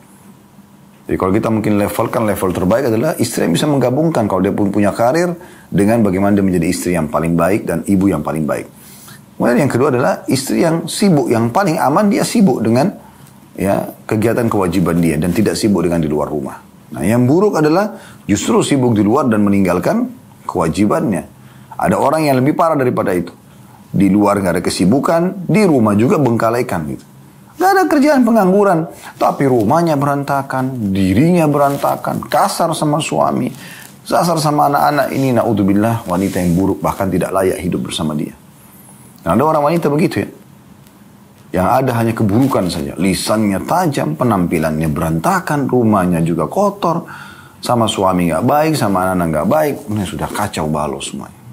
Jadi kalau kita mungkin level terbaik adalah istri yang bisa menggabungkan. Kalau dia pun punya karir dengan bagaimana dia menjadi istri yang paling baik dan ibu yang paling baik. Kemudian yang kedua adalah istri yang sibuk. Yang paling aman dia sibuk dengan kegiatan kewajiban dia. Dan tidak sibuk dengan di luar rumah. Nah yang buruk adalah justru sibuk di luar dan meninggalkan kewajibannya. Ada orang yang lebih parah daripada itu. Di luar gak ada kesibukan, di rumah juga bengkalaikan gitu. Gak ada kerjaan, pengangguran. Tapi rumahnya berantakan, dirinya berantakan, kasar sama suami, kasar sama anak-anak. Ini na'udzubillah wanita yang buruk, bahkan tidak layak hidup bersama dia. Nah, ada orang wanita begitu ya. Yang ada hanya keburukan saja. Lisannya tajam, penampilannya berantakan, rumahnya juga kotor. Sama suami gak baik, sama anak-anak gak baik. Ini sudah kacau balau semuanya.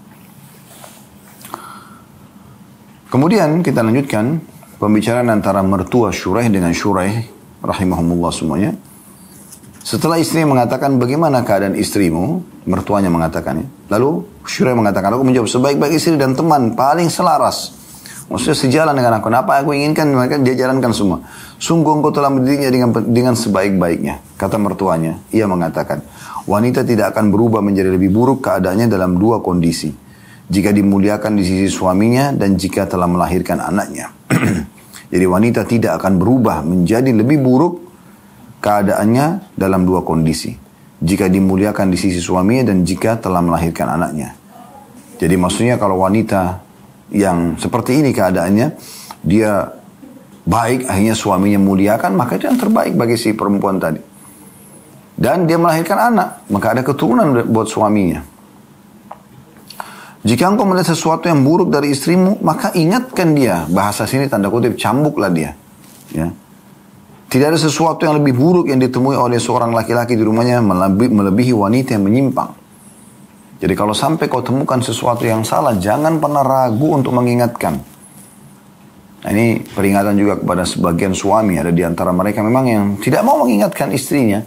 Kemudian kita lanjutkan pembicaraan antara mertua Syuraih dengan Syuraih rahimahumullah semuanya. Setelah istri mengatakan bagaimana keadaan istrimu, mertuanya mengatakan ya. Lalu Syuraih mengatakan, aku menjawab sebaik-baik istri dan teman paling selaras. Maksudnya sejalan dengan aku. Apa aku inginkan mereka dia jalankan semua. Sungguh engkau telah mendidiknya dengan sebaik-baiknya. Kata mertuanya, ia mengatakan, wanita tidak akan berubah menjadi lebih buruk keadaannya dalam dua kondisi. Jika dimuliakan di sisi suaminya dan jika telah melahirkan anaknya. Jadi wanita tidak akan berubah menjadi lebih buruk keadaannya dalam dua kondisi. Jika dimuliakan di sisi suaminya dan jika telah melahirkan anaknya. Jadi maksudnya kalau wanita yang seperti ini keadaannya, dia baik, akhirnya suaminya muliakan, maka itu yang terbaik bagi si perempuan tadi. Dan dia melahirkan anak, maka ada keturunan buat suaminya. Jika engkau melihat sesuatu yang buruk dari istrimu, maka ingatkan dia. Bahasa sini tanda kutip, cambuklah dia. Ya. Tidak ada sesuatu yang lebih buruk yang ditemui oleh seorang laki-laki di rumahnya melebihi wanita yang menyimpang. Jadi kalau sampai kau temukan sesuatu yang salah, jangan pernah ragu untuk mengingatkan. Nah ini peringatan juga kepada sebagian suami. Ada di antara mereka memang yang tidak mau mengingatkan istrinya.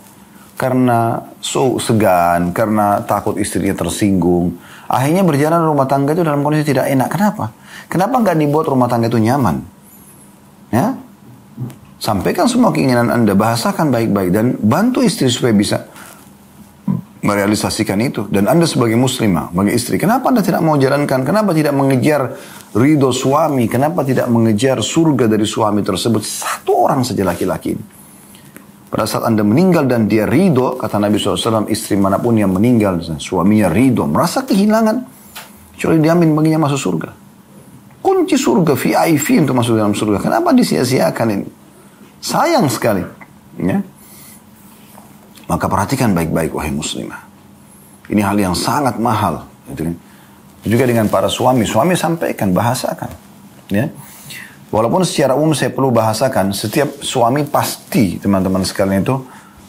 Karena segan, karena takut istrinya tersinggung. Akhirnya berjalan rumah tangga itu dalam kondisi tidak enak. Kenapa? Kenapa nggak dibuat rumah tangga itu nyaman? Ya, sampaikan semua keinginan Anda, bahasakan baik-baik dan bantu istri supaya bisa merealisasikan itu. Dan Anda sebagai muslimah, sebagai istri, kenapa Anda tidak mau jalankan? Kenapa tidak mengejar ridho suami? Kenapa tidak mengejar surga dari suami tersebut? Satu orang saja laki-laki ini. Pada saat Anda meninggal dan dia ridho, kata Nabi SAW, istri manapun yang meninggal, suaminya ridho, merasa kehilangan, kecuali diamin baginya masuk surga. Kunci surga, VIP untuk masuk dalam surga. Kenapa disia-siakan ini? Sayang sekali. Ya. Maka perhatikan baik-baik wahai muslimah. Ini hal yang sangat mahal. Gitu kan? Juga dengan para suami sampaikan, bahasakan. Ya. Walaupun secara umum saya perlu bahasakan, setiap suami pasti teman-teman sekalian itu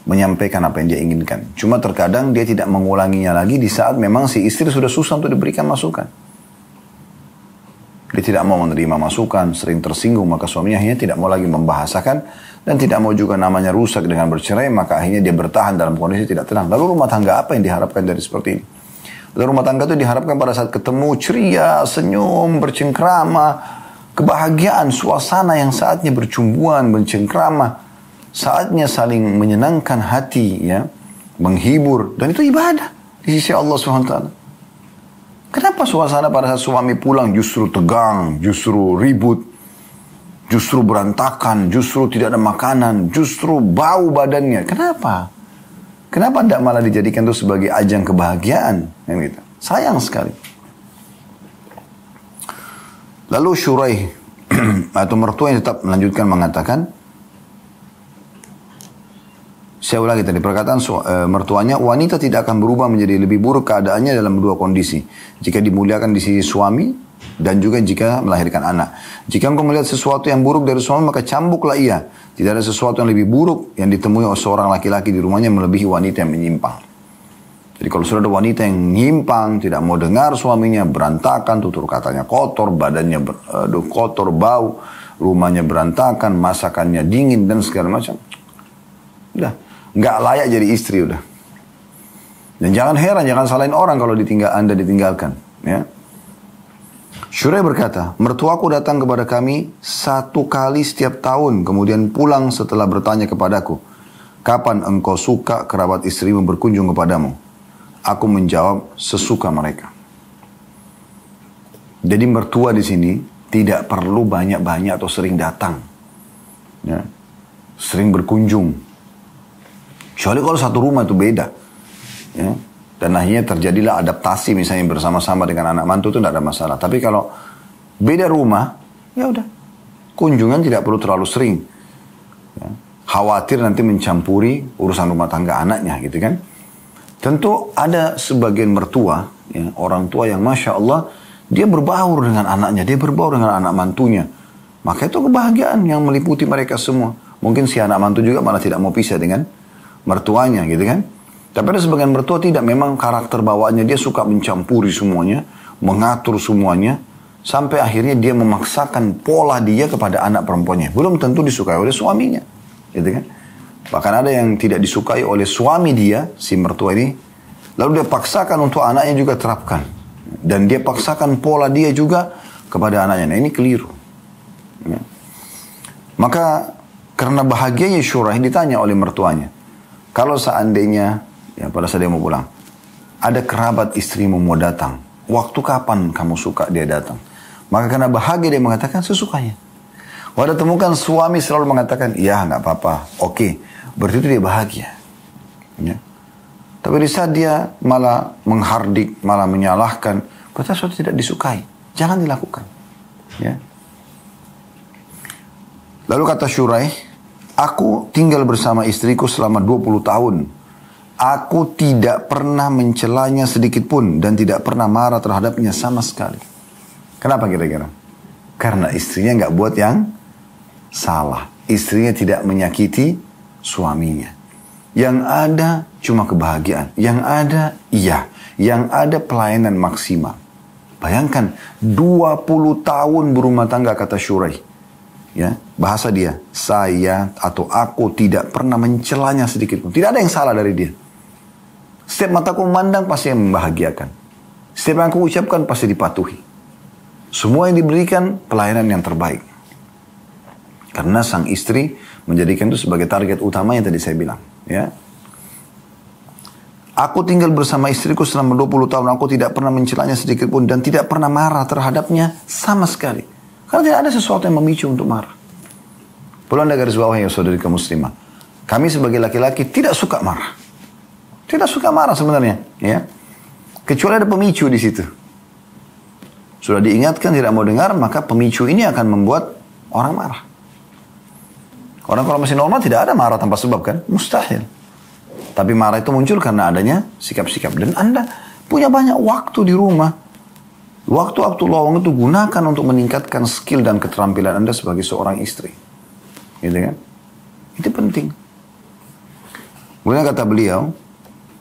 menyampaikan apa yang dia inginkan. Cuma terkadang dia tidak mengulanginya lagi di saat memang si istri sudah susah untuk diberikan masukan. Dia tidak mau menerima masukan, sering tersinggung, maka suaminya akhirnya tidak mau lagi membahasakan dan tidak mau juga namanya rusak dengan bercerai, maka akhirnya dia bertahan dalam kondisi tidak tenang. Lalu rumah tangga apa yang diharapkan dari seperti ini? Lalu rumah tangga itu diharapkan pada saat ketemu ceria, senyum, bercengkrama, kebahagiaan, suasana yang saatnya bercumbuan, bercengkrama, saatnya saling menyenangkan hati, ya, menghibur, dan itu ibadah di sisi Allah SWT. Kenapa suasana pada saat suami pulang justru tegang, justru ribut, justru berantakan, justru tidak ada makanan, justru bau badannya? Kenapa? Kenapa tidak malah dijadikan itu sebagai ajang kebahagiaan? Gitu. Sayang sekali. Lalu Shuraih atau mertua yang tetap melanjutkan mengatakan, saya ulangi tadi perkataan mertuanya, wanita tidak akan berubah menjadi lebih buruk keadaannya dalam dua kondisi. Jika dimuliakan di sisi suami dan juga jika melahirkan anak. Jika engkau melihat sesuatu yang buruk dari suami, maka cambuklah ia. Tidak ada sesuatu yang lebih buruk yang ditemui oleh seorang laki-laki di rumahnya melebihi wanita yang menyimpang. Jadi kalau sudah ada wanita yang menyimpang, tidak mau dengar suaminya, berantakan, tutur katanya kotor, badannya kotor, bau, rumahnya berantakan, masakannya dingin dan segala macam. Udah, nggak layak jadi istri udah. Dan jangan heran, jangan salahin orang kalau Anda ditinggalkan. Ya. Shuraih berkata, mertuaku datang kepada kami 1 kali setiap tahun, kemudian pulang setelah bertanya kepadaku, kapan engkau suka kerabat istrimu berkunjung kepadamu? Aku menjawab, sesuka mereka. Jadi mertua di sini tidak perlu banyak-banyak atau sering datang. Ya. Sering berkunjung. Kecuali kalau satu rumah itu beda. Ya. Dan akhirnya terjadilah adaptasi misalnya bersama-sama dengan anak mantu itu tidak ada masalah. Tapi kalau beda rumah, ya udah. Kunjungan tidak perlu terlalu sering. Ya. Khawatir nanti mencampuri urusan rumah tangga anaknya gitu kan. Tentu ada sebagian mertua, ya, orang tua yang Masya Allah, dia berbaur dengan anaknya, dia berbaur dengan anak mantunya. Maka itu kebahagiaan yang meliputi mereka semua. Mungkin si anak mantu juga malah tidak mau pisah dengan mertuanya gitu kan. Tapi ada sebagian mertua tidak, memang karakter bawaannya dia suka mencampuri semuanya, mengatur semuanya, sampai akhirnya dia memaksakan pola dia kepada anak perempuannya. Belum tentu disukai oleh suaminya, gitu kan. Bahkan ada yang tidak disukai oleh suami dia, si mertua ini, lalu dia paksakan untuk anaknya juga terapkan. Dan dia paksakan pola dia juga kepada anaknya. Nah ini keliru. Ya. Maka karena bahagianya Shuraih ditanya oleh mertuanya, kalau seandainya, ya pada saat dia mau pulang, ada kerabat istrimu mau datang, waktu kapan kamu suka dia datang? Maka karena bahagia dia mengatakan sesukanya. Wadah temukan suami selalu mengatakan, ya nggak apa-apa, oke. Berarti itu dia bahagia. Ya. Tapi di saat dia malah menghardik, malah menyalahkan, berarti sesuatu tidak disukai. Jangan dilakukan. Ya. Lalu kata Shuraih, aku tinggal bersama istriku selama 20 tahun. Aku tidak pernah mencelanya sedikit pun dan tidak pernah marah terhadapnya sama sekali. Kenapa kira-kira? Karena istrinya nggak buat yang salah. Istrinya tidak menyakiti suaminya. Yang ada cuma kebahagiaan. Yang ada, iya. Yang ada pelayanan maksimal. Bayangkan, 20 tahun berumah tangga kata Shuraih. Ya, bahasa dia, saya atau aku tidak pernah mencelanya sedikit pun. Tidak ada yang salah dari dia. Setiap mataku memandang pasti yang membahagiakan. Setiap yang aku ucapkan pasti dipatuhi. Semua yang diberikan pelayanan yang terbaik. Karena sang istri menjadikan itu sebagai target utama yang tadi saya bilang. Ya. Aku tinggal bersama istriku selama 20 tahun. Aku tidak pernah mencelanya sedikit pun. Dan tidak pernah marah terhadapnya sama sekali. Karena tidak ada sesuatu yang memicu untuk marah. Perlu anda garis bawah ya saudari kaum muslimah. Kami sebagai laki-laki tidak suka marah. Tidak suka marah sebenarnya. Ya. Kecuali ada pemicu di situ. Sudah diingatkan tidak mau dengar, maka pemicu ini akan membuat orang marah. Orang kalau masih normal tidak ada marah tanpa sebab kan? Mustahil. Tapi marah itu muncul karena adanya sikap-sikap. Dan Anda punya banyak waktu di rumah. Waktu-waktu lowong itu gunakan untuk meningkatkan skill dan keterampilan Anda sebagai seorang istri. Gitu kan? Itu penting. Kemudian kata beliau,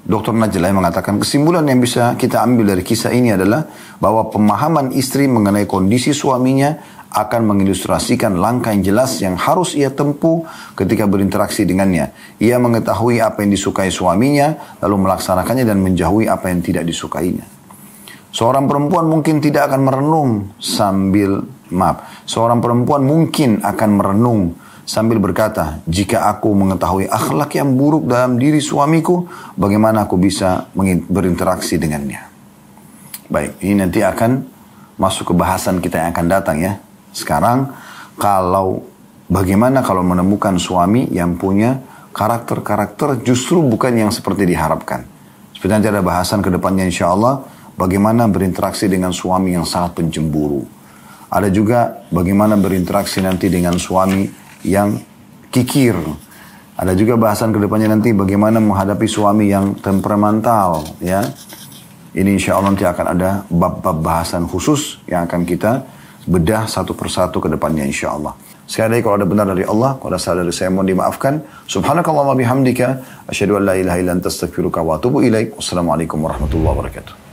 Dr. Najlah mengatakan, kesimpulan yang bisa kita ambil dari kisah ini adalah bahwa pemahaman istri mengenai kondisi suaminya akan mengilustrasikan langkah yang jelas yang harus ia tempuh ketika berinteraksi dengannya. Ia mengetahui apa yang disukai suaminya, lalu melaksanakannya dan menjauhi apa yang tidak disukainya. Seorang perempuan mungkin tidak akan merenung seorang perempuan mungkin akan merenung sambil berkata, jika aku mengetahui akhlak yang buruk dalam diri suamiku, bagaimana aku bisa berinteraksi dengannya? Baik, ini nanti akan masuk ke bahasan kita yang akan datang ya. Sekarang, bagaimana kalau menemukan suami yang punya karakter-karakter justru bukan yang seperti diharapkan. Seperti nanti ada bahasan ke depannya insya Allah, bagaimana berinteraksi dengan suami yang sangat pencemburu. Ada juga bagaimana berinteraksi nanti dengan suami yang kikir. Ada juga bahasan ke depannya nanti bagaimana menghadapi suami yang temperamental. Ya. Ini insya Allah nanti akan ada bab-bab bahasan khusus yang akan kita bedah satu persatu ke depannya insya Allah. Sekali lagi kalau ada benar dari Allah, kalau ada salah dari saya mohon dimaafkan. Subhanakallahumma bihamdika, asyhadu an la ilaha illa anta astaghfiruka wa atubu ilaik. Wassalamualaikum warahmatullahi wabarakatuh.